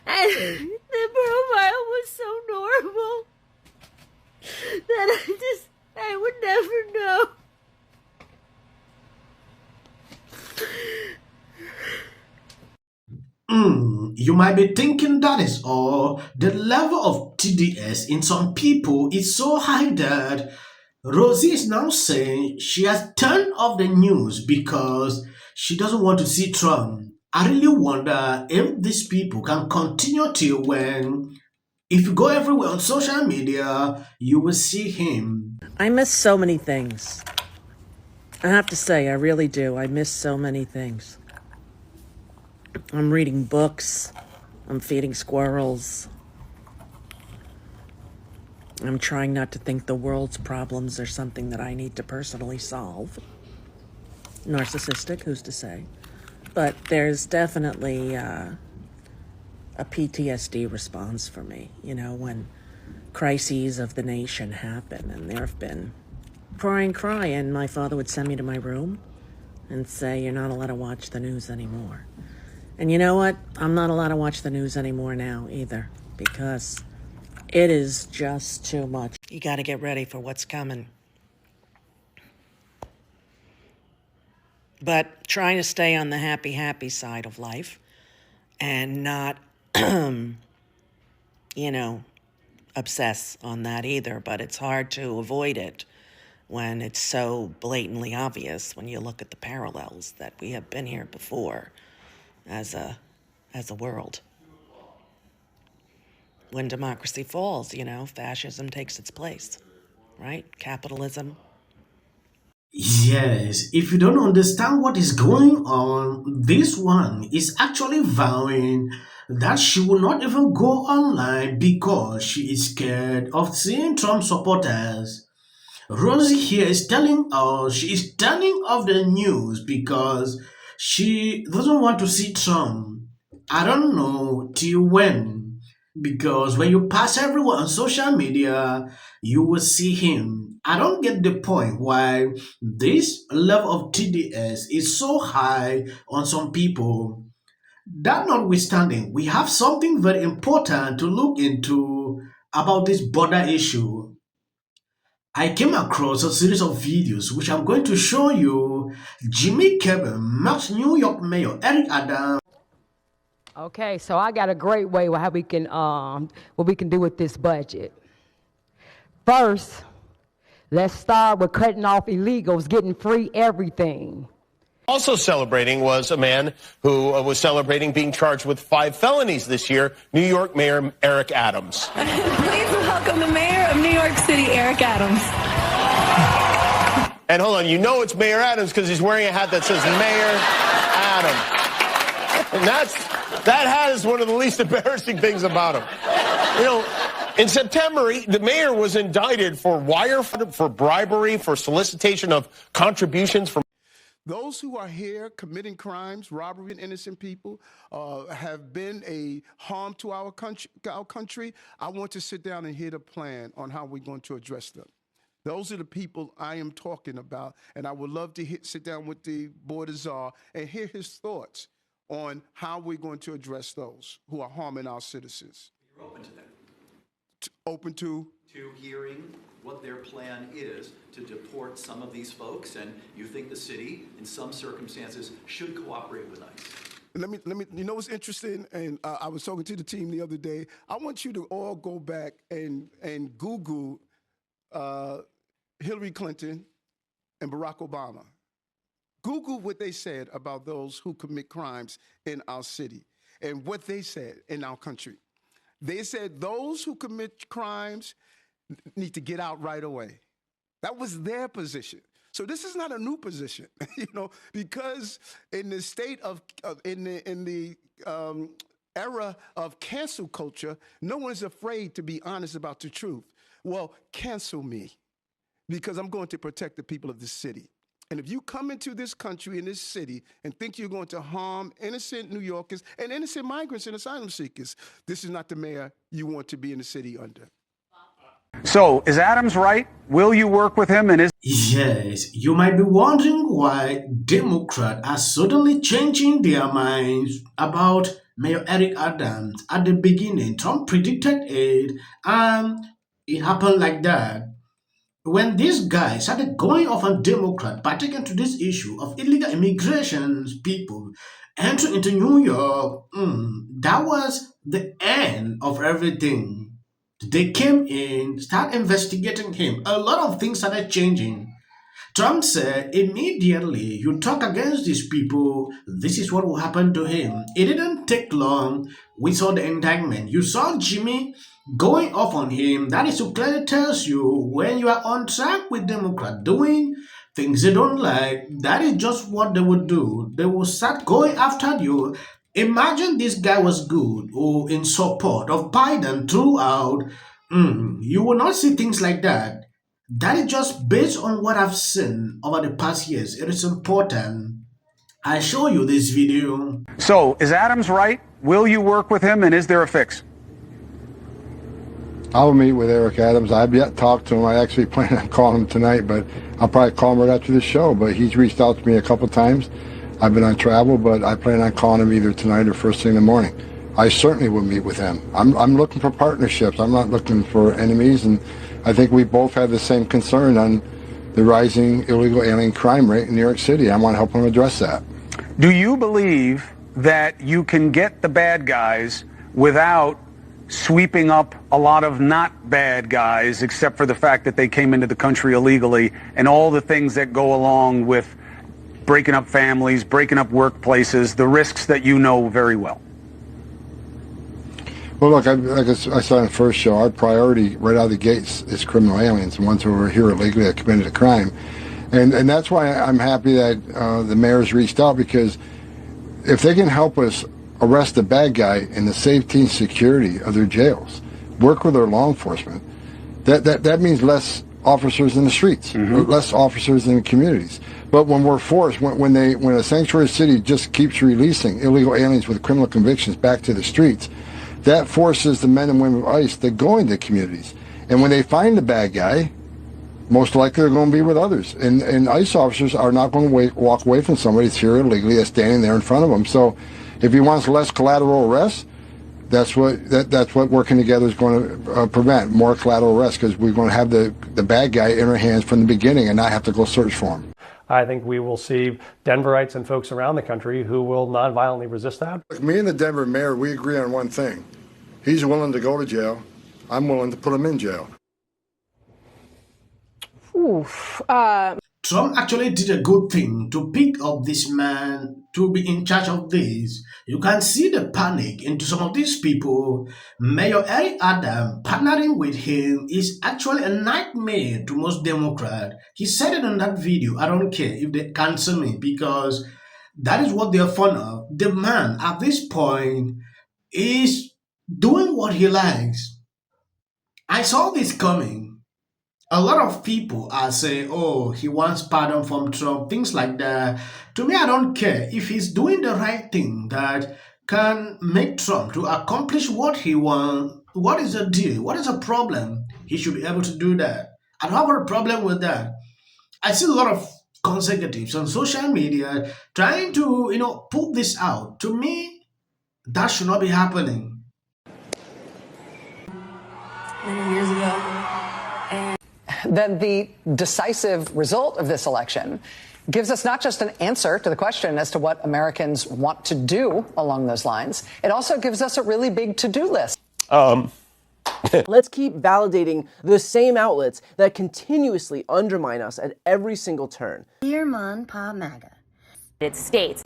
And the profile was so normal that I would never know. You might be thinking that is all. The level of TDS in some people is so high that Rosie is now saying she has turned off the news because she doesn't want to see Trump. I really wonder if these people can continue till when, if you go everywhere on social media, you will see him. I miss so many things. I have to say, I really do. I miss so many things. I'm reading books. I'm feeding squirrels. I'm trying not to think the world's problems are something that I need to personally solve. Narcissistic, who's to say? But there's definitely a PTSD response for me, when crises of the nation happen. And there have been cry, and my father would send me to my room and say, "You're not allowed to watch the news anymore." And you know what? I'm not allowed to watch the news anymore now either, because it is just too much. You got to get ready for what's coming. But trying to stay on the happy side of life and not, obsess on that either. But it's hard to avoid it when it's so blatantly obvious when you look at the parallels that we have been here before as a world. When democracy falls, fascism takes its place, right? Capitalism. Yes, if you don't understand what is going on, this one is actually vowing that she will not even go online because she is scared of seeing Trump supporters. Rosie here is telling us she is turning off the news because she doesn't want to see Trump. I don't know till when, because when you pass everyone on social media, you will see him. I don't get the point why this level of TDS is so high on some people. That notwithstanding, we have something very important to look into about this border issue. I came across a series of videos which I'm going to show you. Jimmy Kimmel met New York Mayor Eric Adams. Okay, so I got a great way how we can what we can do with this budget. First, let's start with cutting off illegals, getting free everything. Also celebrating was a man who was celebrating being charged with 5 felonies this year, New York Mayor Eric Adams. Please welcome the mayor of New York City, Eric Adams. And hold on, it's Mayor Adams because he's wearing a hat that says Mayor Adams. And that hat is one of the least embarrassing things about him. In September, the mayor was indicted for wire fraud, for bribery, for solicitation of contributions from. Those who are here committing crimes, robbery, and innocent people have been a harm to our country. I want to sit down and hear the plan on how we're going to address them. Those are the people I am talking about, and I would love to sit down with the Board of Czar and hear his thoughts on how we're going to address those who are harming our citizens. You're open to that? Open to hearing what their plan is to deport some of these folks, and you think the city, in some circumstances, should cooperate with ICE. Let me. You know what's interesting? And I was talking to the team the other day. I want you to all go back and Google Hillary Clinton and Barack Obama. Google what they said about those who commit crimes in our city and what they said in our country. They said those who commit crimes need to get out right away. That was their position. So this is not a new position, because in the state of in the era of cancel culture, no one's afraid to be honest about the truth. Well, cancel me, because I'm going to protect the people of this city. And if you come into this country, in this city, and think you're going to harm innocent New Yorkers and innocent migrants and asylum seekers, this is not the mayor you want to be in the city under. So, is Adams right? Will you work with him? And Yes, you might be wondering why Democrats are suddenly changing their minds about Mayor Eric Adams. At the beginning, Trump predicted it, and it happened like that. When this guy started going off on Democrat, particularly to this issue of illegal immigration, people entering into New York, that was the end of everything. They came in, start investigating him. A lot of things started changing. Trump said immediately, you talk against these people, this is what will happen to him. It didn't take long. We saw the indictment. You saw Jimmy going off on him. That is to clearly tells you when you are on track with Democrat doing things they don't like, that is just what they would do. They will start going after you. Imagine this guy was good or in support of Biden throughout. You will not see things like that. That is just based on what I've seen over the past years. It is important. I show you this video. So, is Adams right? Will you work with him, and is there a fix? I'll meet with Eric Adams. I've yet talked to him. I actually plan on calling him tonight, but I'll probably call him right after the show. But he's reached out to me a couple times. I've been on travel, but I plan on calling him either tonight or first thing in the morning. I certainly will meet with him. I'm looking for partnerships. I'm not looking for enemies, and I think we both have the same concern on the rising illegal alien crime rate in New York City. I want to help him address that. Do you believe that you can get the bad guys without sweeping up a lot of not bad guys, except for the fact that they came into the country illegally and all the things that go along with breaking up families, breaking up workplaces, the risks that you know very well? Well, look, like I said in the first show, our priority right out of the gates is criminal aliens, the ones who are here illegally that committed a crime. And that's why I'm happy that the mayor's reached out, because if they can help us arrest the bad guy in the safety and security of their jails, work with their law enforcement, that means less officers in the streets, less officers in the communities. But when we're forced, when a sanctuary city just keeps releasing illegal aliens with criminal convictions back to the streets, that forces the men and women of ICE to go into communities. And when they find the bad guy, most likely they're going to be with others. And ICE officers are not going to walk away from somebody that's here illegally, that's standing there in front of them. So if he wants less collateral arrests, that's what working together is going to prevent, more collateral arrests, because we're going to have the bad guy in our hands from the beginning and not have to go search for him. I think we will see Denverites and folks around the country who will nonviolently resist that. Look, me and the Denver mayor, we agree on one thing. He's willing to go to jail. I'm willing to put him in jail. Trump actually did a good thing to pick up this man to be in charge of this. You can see the panic into some of these people. Mayor Eric Adams partnering with him is actually a nightmare to most Democrats. He said it on that video. I don't care if they cancel me, because that is what they're fond of. The man at this point is doing what he likes. I saw this coming. A lot of people are saying, oh, he wants pardon from Trump, things like that. To me, I don't care. If he's doing the right thing that can make Trump to accomplish what he wants, what is the deal? What is the problem? He should be able to do that. I don't have a problem with that. I see a lot of conservatives on social media trying to, put this out. To me, that should not be happening. Many years ago. Then the decisive result of this election gives us not just an answer to the question as to what Americans want to do along those lines, it also gives us a really big to-do list. Let's keep validating the same outlets that continuously undermine us at every single turn. Dear Mon Pa MAGA. States.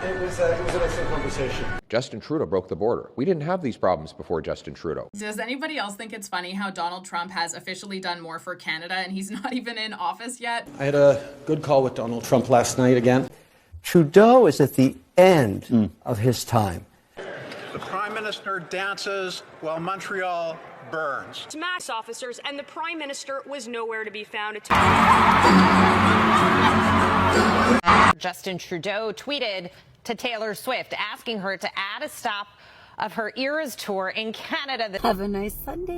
It was an excellent conversation. Justin Trudeau broke the border. We didn't have these problems before Justin Trudeau. Does anybody else think it's funny how Donald Trump has officially done more for Canada and he's not even in office yet? I had a good call with Donald Trump last night again. Trudeau is at the end of his time. The Prime Minister dances while Montreal burns. Mass officers and the Prime Minister was nowhere to be found. Justin Trudeau tweeted to Taylor Swift asking her to add a stop of her Eras tour in Canada. Have a nice Sunday.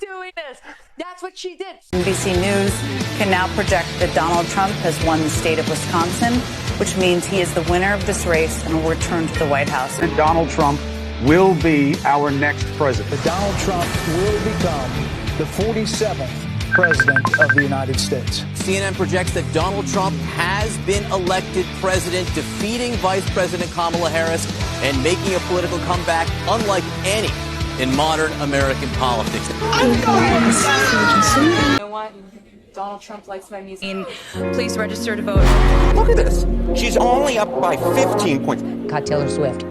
doing this. That's what she did. NBC News can now project that Donald Trump has won the state of Wisconsin, which means he is the winner of this race and will return to the White House. And Donald Trump will be our next president. Donald Trump will become the 47th president of the United States. CNN projects that Donald Trump has been elected president, defeating Vice President Kamala Harris and making a political comeback unlike any in modern American politics. You know what? Donald Trump likes my music. Please register to vote. Look at this. She's only up by 15 points. Got Taylor Swift.